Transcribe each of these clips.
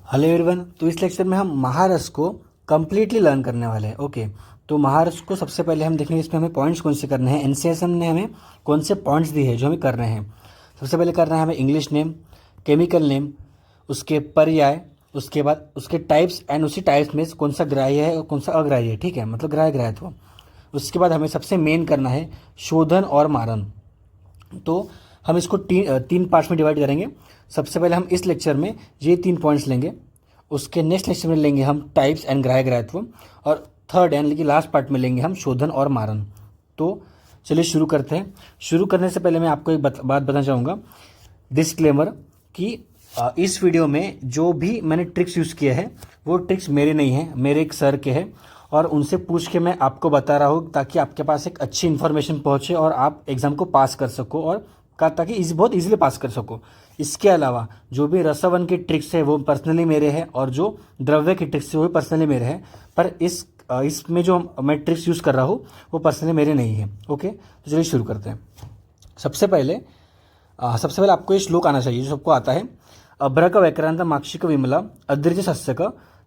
Hello everyone. तो इस lecture में हम महारस को कम्प्लीटली लर्न करने वाले हैं। ओके, तो महारस को सबसे पहले हम देखेंगे इसमें हमें पॉइंट्स कौन से करने हैं। एनसीएसएम ने हमें कौन से पॉइंट्स दिए हैं जो हमें करने हैं। सबसे पहले करना है हमें इंग्लिश नेम, केमिकल नेम, उसके पर्याय, उसके बाद उसके टाइप्स एंड उसी टाइप्स में कौन सा ग्राह्य है और कौन सा अग्राह्य है। ठीक है, मतलब ग्राह्य ग्राह्यत्व। उसके बाद हमें सबसे मेन करना है शोधन और मारन। तो हम इसको तीन पार्ट्स में डिवाइड करेंगे। सबसे पहले हम इस लेक्चर में ये 3 पॉइंट्स लेंगे। उसके नेक्स्ट लेक्चर में लेंगे हम टाइप्स एंड ग्राह्य ग्राह्यत्व, और थर्ड यानी कि लास्ट पार्ट में लेंगे हम शोधन और मारन। तो चलिए शुरू करते हैं। शुरू करने से पहले मैं आपको एक बात बताना चाहूँगा, डिस्क्लेमर, कि इस वीडियो में जो भी मैंने ट्रिक्स यूज़ किए हैं वो ट्रिक्स मेरे नहीं हैं, मेरे एक सर के हैं, और उनसे पूछ के मैं आपको बता रहा हूँ ताकि आपके पास एक अच्छी इन्फॉर्मेशन पहुँचे और आप एग्ज़ाम को पास कर सको, और ताकि बहुत इजीली पास कर सको। इसके अलावा जो भी रसावन की ट्रिक्स है वो पर्सनली मेरे हैं, और जो द्रव्य की ट्रिक्स है वो भी पर्सनली मेरे हैं। पर इसमें जो मैं ट्रिक्स यूज़ कर रहा हूँ वो पर्सनली मेरे नहीं है। ओके, तो चलिए शुरू करते हैं। सबसे पहले आपको ये श्लोक आना चाहिए जो सबको आता है। अभ्रक वैक्रांत माक्षिक विमला अद्रिज सस्यक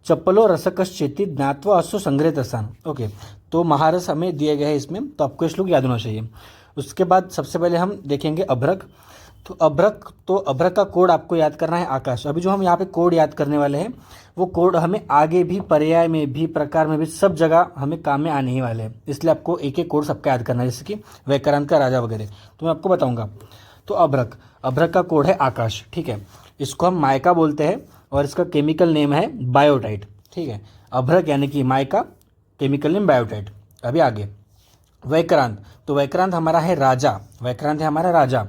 चप्पलो रसकश्चेति ज्ञात्वा अश्व संग्रह तसान। ओके, तो महारस हमें दिए गए हैं इसमें, तो आपको ये श्लोक याद होना चाहिए। उसके बाद सबसे पहले हम देखेंगे अभ्रक। तो अभ्रक का कोड आपको याद करना है आकाश। अभी जो हम यहाँ पे कोड याद करने वाले हैं वो कोड हमें आगे भी पर्याय में भी प्रकार में भी सब जगह हमें काम में आने ही वाले हैं, इसलिए आपको एक एक कोड सबका याद करना है, जैसे कि वैक्रांत का राजा वगैरह। तो मैं आपको बताऊंगा। तो अभ्रक का कोड है आकाश। ठीक है, इसको हम माइका बोलते हैं और इसका केमिकल नेम है बायोटाइट। ठीक है, अभ्रक यानी कि माइका, केमिकल नेम बायोटाइट। अभी आगे वैक्रांत। तो वैक्रांत हमारा है राजा, वैक्रांत है हमारा राजा।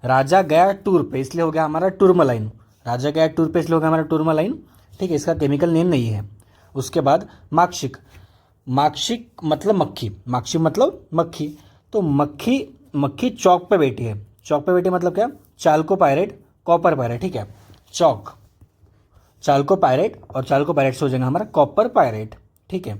राजा गया टूर पे, इसलिए हो गया हमारा टूरमलाइन। राजा गया टूर पे, इसलिए हो गया हमारा टूरमलाइन। ठीक है, इसका केमिकल नेम नहीं है। उसके बाद माक्षिक। माक्षिक मतलब मक्खी, माक्षिक मतलब मक्खी। तो मक्खी चौक पे बैठी है। चौक पे बैठी मतलब क्या? चाल्को पायरेट, कॉपर पायरेट। ठीक है, चौक, चाल्को पायरेट, और चाल्को पायरेट से हो जाएगा हमारा कॉपर पायरेट। ठीक है,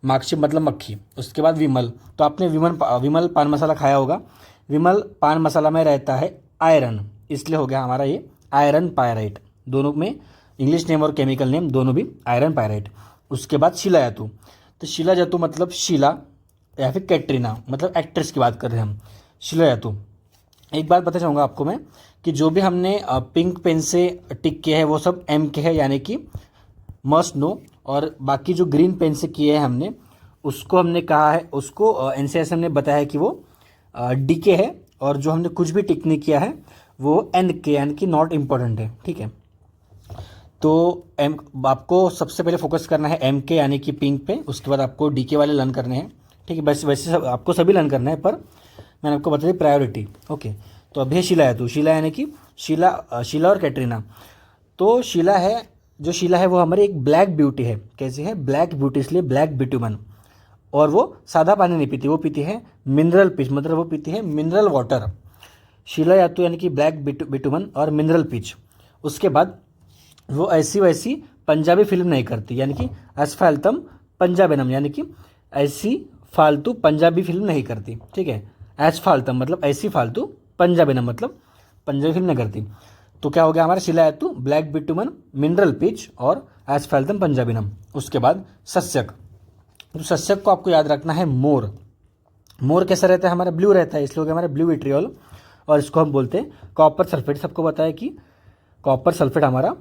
माक्षिक मतलब मक्खी। उसके बाद विमल। तो आपने विमल पान मसाला खाया होगा। विमल पान मसाला में रहता है आयरन, इसलिए हो गया हमारा ये आयरन पायराइट। दोनों में इंग्लिश नेम और केमिकल नेम दोनों भी आयरन पायराइट। उसके बाद शिला जतु। तो शिला जतु मतलब शीला या फिर कैटरीना, मतलब एक्ट्रेस की बात कर रहे हैं हम। शिला जतु। एक बात बताना चाहूँगा आपको मैं, कि जो भी हमने पिंक पेन से टिक किया है वो सब एम के है, यानी कि मस्ट नो। और बाकी जो ग्रीन पेन से किए हैं हमने, उसको हमने कहा है, उसको एनसीएसएम ने बताया है कि वो डी के है। और जो हमने कुछ भी टिक नहीं किया है वो एन के यानी कि नॉट इम्पोर्टेंट है। ठीक है, तो एम आपको सबसे पहले फोकस करना है एम के यानी कि पिंक पे। उसके बाद आपको डी के वाले लर्न करने हैं। ठीक है, वैसे सब आपको सभी लर्न करना है, पर मैंने आपको बता दी प्रायोरिटी। ओके, तो अभी है शीला है। तो शीला यानी कि शीला और कैटरीना। तो शीला है वो हमारी एक ब्लैक ब्यूटी है। कैसी है? ब्लैक ब्यूटी, इसलिए ब्लैक बिटुमन। और वो सादा पानी नहीं पीती, वो पीती है मिनरल पिच, मतलब वो पीती है मिनरल वाटर। शीला यातु यानी कि ब्लैक बिटुमन और मिनरल पिच। उसके बाद वो ऐसी वैसी पंजाबी फिल्म नहीं करती, यानी कि असफाल्तम पंजाबेनम, यानी कि ऐसी फालतू पंजाबी फिल्म नहीं करती। ठीक है, एसफाल्तम मतलब ऐसी फालतू, पंजाबेनम मतलब पंजाबी फिल्म नहीं करती। तो क्या हो गया हमारा? शिला यातु, ब्लैक बिटुमन, मिनरल पिच और एसफाल्तम पंजाबीनम। उसके बाद सस्यक। तो सस्यक को आपको याद रखना है मोर। मोर कैसा रहता है? हमारा ब्लू रहता है, इसलिए हो गया हमारा ब्लू विट्रियोल, और इसको हम बोलते हैं कॉपर सल्फेट। सबको बताया कि कॉपर सल्फेट हमारा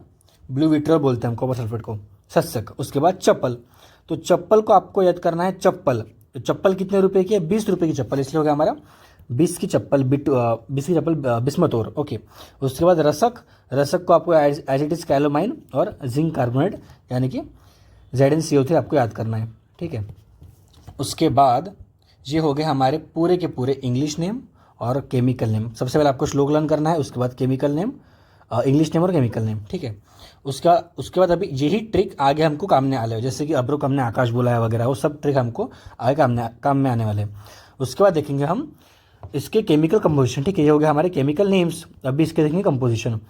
ब्लू विट्रियोल बोलते हैं हम कॉपर सल्फेट को, सस्यक। उसके बाद चप्पल। तो चप्पल को आपको याद करना है चप्पल। तो चप्पल कितने रुपए की है? 20 रुपये की चप्पल, इसलिए हो गया हमारा 20 की चप्पल, 20 की चप्पल बिस्मतोर। ओके, उसके बाद रसक को आपको एज इट इज कैलोमाइन और जिंक कार्बोनेट यानी कि ZnCO3 आपको याद करना है। ठीक है, उसके बाद ये हो गए हमारे पूरे के पूरे इंग्लिश नेम और केमिकल नेम। सबसे पहले आपको श्लोक लर्न करना है, उसके बाद केमिकल नेम, इंग्लिश नेम और केमिकल नेम। ठीक है, उसके बाद अभी यही ट्रिक आगे हमको काम में आने वाले, जैसे कि अब्रुक हमने आकाश बोला है वगैरह, वो सब ट्रिक हमको आगे काम में आने वाले। उसके बाद देखेंगे हम इसके केमिकल कंपोजिशन। ठीक है, ये हो गया हमारे केमिकल नेम्स। अभी इसके देखेंगे कंपोजिशन।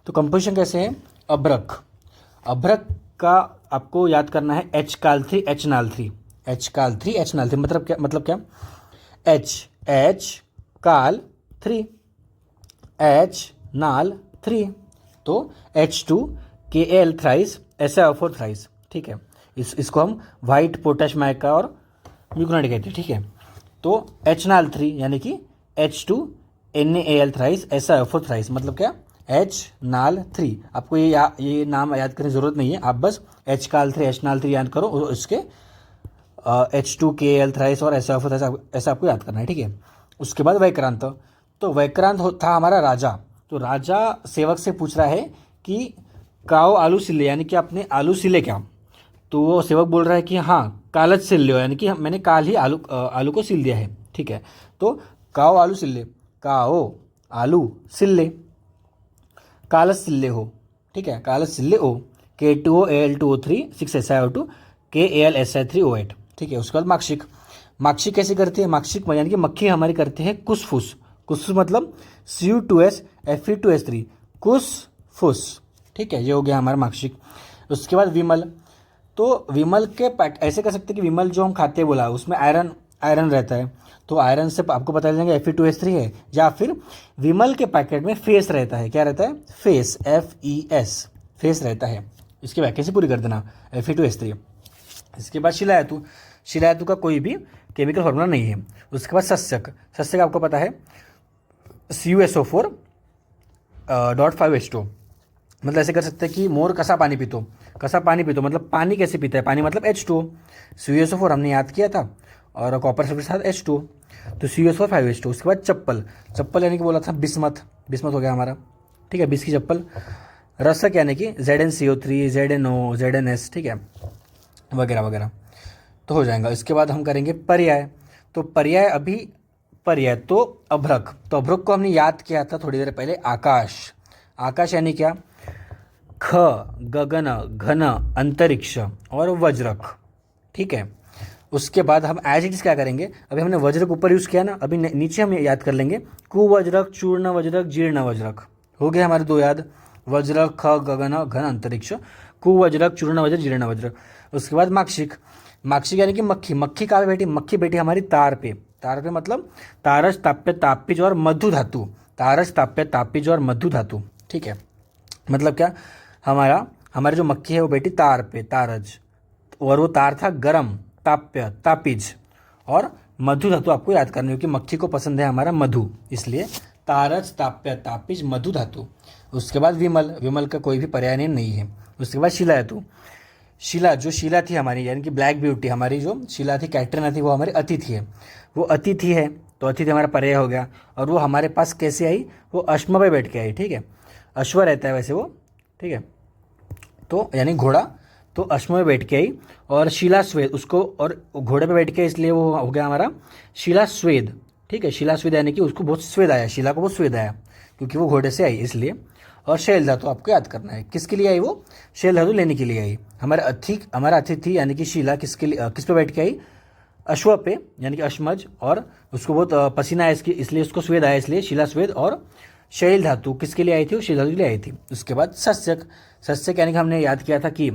तो कंपोजिशन कैसे है? अभ्रक का आपको याद करना है H-Cal3 H-Nal3, H-Cal3 H-Nal3 मतलब क्या? H-Cal3 H-Nal3, तो H2 KAl thrice SiO4 thrice, ठीक है। इसको हम वाइट पोटैश माइका और म्यूकोनाइट कहते हैं, ठीक है। तो HNal3 यानी कि H2NaAl थ्राइस SiO4 थ्राइस, मतलब क्या, HNal3। आपको ये नाम याद करने की जरूरत नहीं है, आप बस HNal3 याद करो और उसके H2KAl थ्राइस और SiO4 थ्राइस ऐसा आपको याद करना है, ठीक है। उसके बाद वैक्रांत, तो वैक्रांत था हमारा राजा। तो राजा सेवक से पूछ रहा है कि काओ आलू सिल्ले, यानी कि आपने आलू सिले क्या। तो वो सेवक बोल रहा है कि हाँ कालच सिल लियो, यानी कि मैंने काल ही आलू को सिल दिया है, ठीक है। तो काओ आलू सिल्ले, काओ आलू सिल्ले, कालच सिल्ले हो, ठीक है, कालच सिल्ले ओ, K2OAl2O3 6SiO2 KAlSi3O8, ठीक है। उसके बाद माक्षिक, माक्षिक कैसे करते हैं, माक्षिक यानी कि मक्खी हमारी करते हैं कुसफुस, कुसफुस मतलब Cu2S Fe2S3, कुसफुस, ठीक है, ये हो गया हमारा माक्षिक। उसके बाद विमल, तो विमल के ऐसे कर सकते हैं कि विमल जो हम खाते हैं बोला उसमें आयरन रहता है, तो आयरन से आपको पता चलेगा Fe2S3 है, या फिर विमल के पैकेट में फेस रहता है, क्या रहता है, फेस, FES, फेस रहता है। इसकी व्याख्या से पूरी कर देना, Fe2S3। इसके बाद शिलायतु, शिलायतु का कोई भी केमिकल फॉर्मूला नहीं है। उसके बाद सस्यक, सस्यक आपको पता है CuSO4.5H2, मतलब ऐसे कर सकते हैं कि मोर कसा पानी पीतो, कसा पानी पीतो मतलब पानी कैसे पीता है, पानी मतलब H2O, CuSO4 हमने याद किया था और कॉपर सल्फेट के साथ H2O, तो CuSO4 5H2। उसके बाद चप्पल, चप्पल यानी कि बोला था बिस्मथ, बिस्मथ हो गया हमारा, ठीक है, बिस की चप्पल। रसक यानी कि ZnCO3 ZnO ZnS, ठीक है, वगैरह वगैरह, तो हो जाएगा। इसके बाद हम करेंगे पर्याय, तो पर्याय अभी पर्याय तो अभ्रक, तो अभ्रक को हमने याद किया था थोड़ी देर पहले, आकाश, आकाश यानी क्या, ख, गगन, घन, अंतरिक्ष और वज्रक, ठीक है। उसके बाद हम एज इट इज क्या करेंगे, अभी हमने वज्रक ऊपर यूज़ किया ना, अभी नीचे हम याद कर लेंगे, कुवज्रक, चूर्ण वज्रक, जीर्ण वज्रक, हो गए हमारे दो याद, वज्रक, ख, गगन, घन, अंतरिक्ष, कुवज्रक, चूर्ण वज्रक, जीर्ण वज्रक। उसके बाद माक्षिक, माक्षिक यानी कि मक्खी, मक्खी कहाँ पे बैठी, मक्खी बैठी हमारी तार पे, तार पे मतलब तारस, ताप्य, तापिज और मधु धातु, तारस, ताप्य, तापिज और मधु धातु, ठीक है। मतलब क्या, हमारी जो मक्खी है वो बैठी तार पे, तारज, और वो तार था गरम, ताप्य, तापिज और मधु धातु आपको याद करनी होगी, मक्खी को पसंद है हमारा मधु, इसलिए तारज, ताप्य, तापिज, मधु धातु। उसके बाद विमल, विमल का कोई भी पर्याय नहीं है। उसके बाद शिलायतु, शिला, जो शिला थी हमारी यानी कि ब्लैक ब्यूटी, हमारी जो शिला थी, कैटरीना थी, वो हमारी अतिथि है, वो अतिथि है, तो अतिथि हमारा पर्याय हो गया। और वो हमारे पास कैसे आई, वो अश्म पे बैठ के आई, ठीक है, अश्व रहता है वैसे वो, ठीक है, तो यानी घोड़ा, तो अश्व में बैठ के आई। और शिला स्वेद, उसको और घोड़े पे बैठ के, इसलिए वो हो गया हमारा शिला स्वेद, ठीक है, शिला स्वेद यानी कि उसको बहुत स्वेद आया, शिला को बहुत स्वेद आया क्योंकि वो घोड़े से आई इसलिए। और शैल धातु आपको याद करना है, किसके लिए आई, वो शैल धातु लेने के लिए आई। हमारा अतिथि यानी कि शिला किसके लिए, किस पे बैठ के आई, अश्व पे यानी कि अश्मज, और उसको बहुत पसीना आया इसलिए उसको स्वेद आया, इसलिए शिला स्वेद। और शैल धातु किसके लिए आई थी, वो शैल धातु के लिए आई थी। उसके बाद सस्यक, सस्यक यानी कि हमने याद किया था कि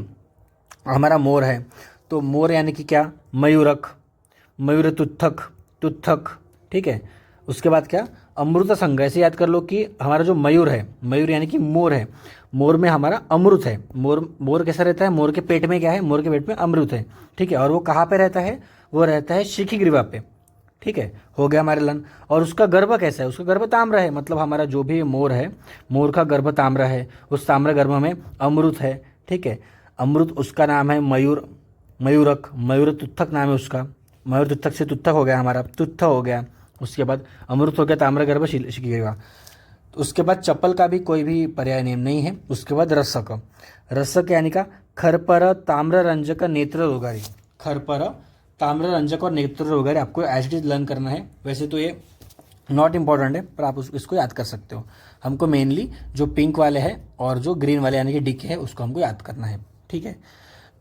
हमारा मोर है, तो मोर यानी कि क्या, मयूरक, मयूर तुत्थक, तुत्थक, ठीक है। उसके बाद क्या, अमृत संघ, ऐसे याद कर लो कि हमारा जो मयूर है, मयूर यानी कि मोर है, मोर में हमारा अमृत है, मोर कैसा रहता है, मोर के पेट में क्या है, मोर के पेट में अमृत है, ठीक है। और वो कहाँ पे रहता है, वो रहता है शिखी ग्रीवा पे, ठीक है, हो गया हमारे लन। और उसका गर्भ कैसा है, उसका गर्भ ताम्र है, मतलब हमारा जो भी मोर है, मोर का गर्भ ताम्र है, उस ताम्र गर्भ में अमृत है, ठीक है। अमृत, उसका नाम है मयूर, मयूरक, मयूर तुत्थक नाम है उसका, मयूर तुत्थक से तुत्थक हो गया हमारा, तुत्थ हो गया। उसके बाद अमृत हो गया, ताम्र गर्भ शिखिएगा। तो उसके बाद चप्पल का भी कोई भी पर्याय नियम नहीं है। उसके बाद रसक, रसक यानी का खरपर, ताम्र रंजक, नेत्र रोगारी, खरपर, ताम्र रंजक और नेत्र रोगारी आपको एज इट इज लर्न करना है। वैसे तो ये नॉट इम्पॉर्टेंट है, पर आप इसको याद कर सकते हो। हमको मेनली जो पिंक वाले हैं और जो ग्रीन वाले यानी कि डीके है उसको हमको याद करना है, ठीक है।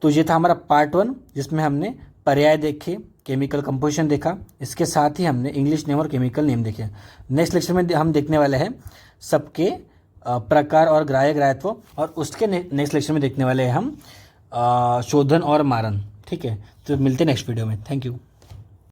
तो ये था हमारा पार्ट 1, जिसमें हमने पर्याय देखे, केमिकल कंपोजिशन देखा, इसके साथ ही हमने इंग्लिश नेम और केमिकल नेम देखे। नेक्स्ट लेक्चर में हम देखने वाले हैं सबके प्रकार और ग्राह्य ग्राह्यत्व, और उसके नेक्स्ट लेक्चर में देखने वाले हैं हम शोधन और मारन, ठीक है। तो मिलते हैं नेक्स्ट वीडियो में, थैंक यू।